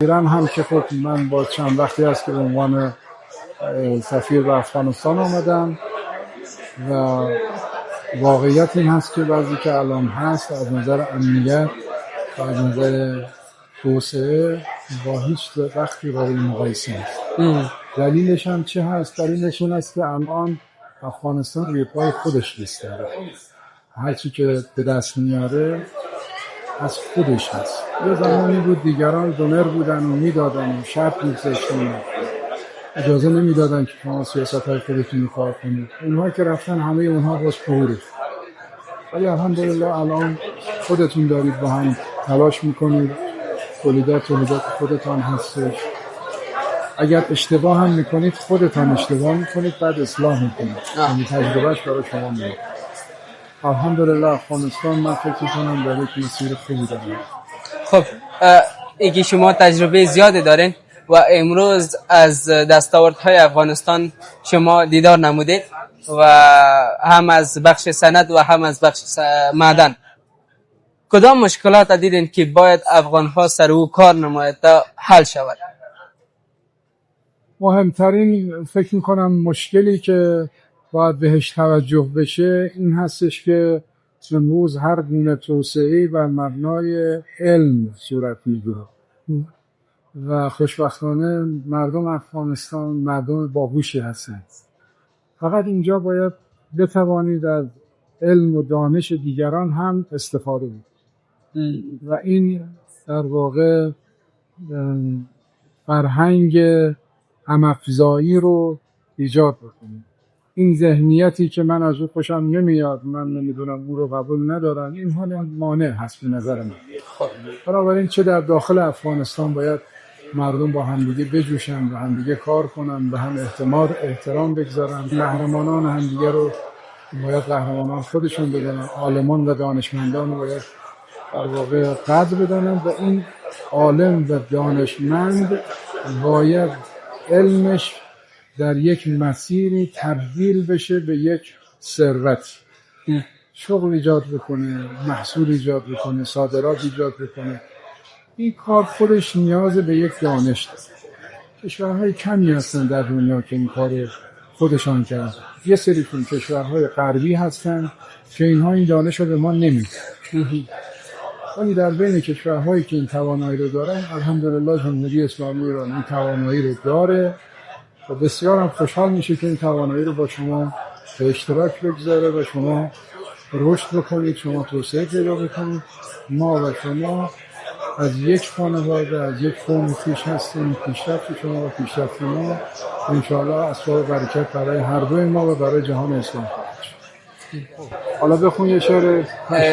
ایران هم که خب من با چند وقتی است که به عنوان سفیر به افغانستان آمدم و واقعیت این هست که بعضی که الان هست از نظر امنیت و از نظر توسعه با هیچ وقتی برای مقایسه است. دلیلش هم چه هست؟ دلیلش این است که الان افغانستان روی پای خودش ایستاده. هرچی که به دست میاره از خودش هست. یه زمانی بود دیگران دونر بودن و میدادن و شرط میگذاشتن، اجازه نمیدادن که شما سیاست های خودتون کار کنید. اونها که رفتن همه اونها باز پوره. ولی الحمدلله الان خودتون دارید با هم تلاش میکنید، تولیدات خودتان هستش. اگر اشتباه هم میکنید خودتان اشتباه میکنید، بعد اصلاح میکنید. یعنی تجربهش برای شما میاد. الحمدلله افغانستان من فکر میکنم در یک مسیر خوبی داره. خب اینکه شما تجربه زیادی دارین و امروز از دستاوردهای افغانستان شما دیدار نمودید و هم از بخش سند و هم از بخش معدن، کدام مشکلات دیدین که باید افغانها سر او کار نماید تا حل شود؟ مهمترین فکر میکنم مشکلی که باید بهش توجه بشه این هستش که امروز هر گونه توسعه‌ای بر مبنای علم صورت میگیره و خوشبختانه مردم افغانستان مردم باهوشی هستند. فقط اینجا باید بتوانید از علم و دانش دیگران هم استفاده کنید و این در واقع فرهنگ هم‌افزایی رو ایجاد بکنید. این ذهنیتی که من از او خوشم نمیاد، من نمیدونم او رو قبول ندارم، این حال مانع هست به نظر من. بنابراین چه در داخل افغانستان باید مردم با همدیگه بجوشن، با همدیگه کار کنن، به هم احترام بگذارن، قهرمانان همدیگه رو باید قهرمانان خودشون بدونن، عالمان و دانشمندان رو باید در واقع قدر بدونن و این عالم و دانشمند باید علمش در یک مسیری تبدیل بشه به یک ثروت، شغل ایجاد بکنه، محصول ایجاد بکنه، صادرات ایجاد بکنه. این کار خودش نیاز به یک دانش داره. کشورهای کمی هستن در دنیا که این کار خودشان کردن. یه سری کشورهای غربی هستن که اینها این دانش رو به ما نمیدن. ولی در بین کشورهایی که این توانایی رو دارن، الحمدلله جمهوری اسلامی ایران این توانایی رو داره و بسیار هم خوشحال میشه که این توانایی رو با شما به اشتراک بگذاره و شما رشد بکنید، شما توسعه پیدا بکنید. ما و شما از یک خانواده، از یک قوم پیش هستیم. پیشرفت شما و پیشرفت ما انشاءالله اسباب برکت برای هر دوی ما و برای جهان اسلام خواهد شد. حالا بخون یه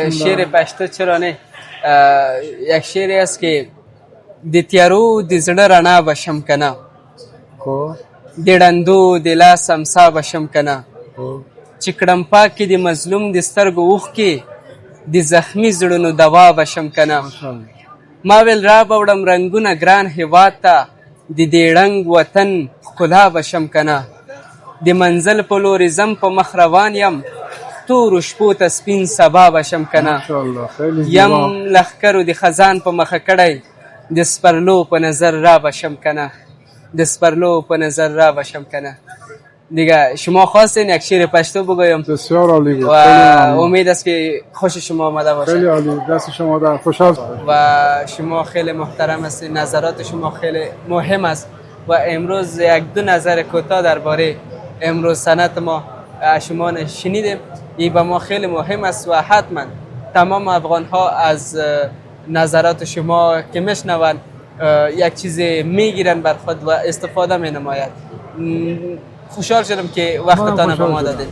شعر پشتو چرا نه؟ یک شعری است که د تیارو د زړه رڼا بشم کنه، د ړندو د لاس امسا بشم کنه، چې کړم پاکې د مظلوم د سترګو اوښکې، د زخمي زړونو دوا بشم کنه. ما ویل را بوړم رنګونه ګران هېواد ته، د دې ړنګ وطن ښکلا بشم کنه. د منزل په لورې ځم په مخ روان یم، تورو شپو ته سپین سبا بشم کنه. یم لښکرو د خزان په مخه کړی، د سپرلو په نظر را بشم کنه، د سپرلو په نظر را بشم کنه. دیگه شما خواستین یک شعر پشتو بگویم؟ بسیار عالی بود. و امید است که خوش شما آمده باشه. خیلی عالی، دست شما در خوشحال. و شما خیلی محترم هستید، نظرات شما خیلی مهم است و امروز یک دو نظر کوتاه درباره امروز سنت ما شما شنیدیم. این به ما خیلی مهم است و حتما تمام افغان ها از نظرات شما که میشنون یک چیز میگیرن بر خود و استفاده می نماید. خوشحال شدم که وقتتان به ما دادید.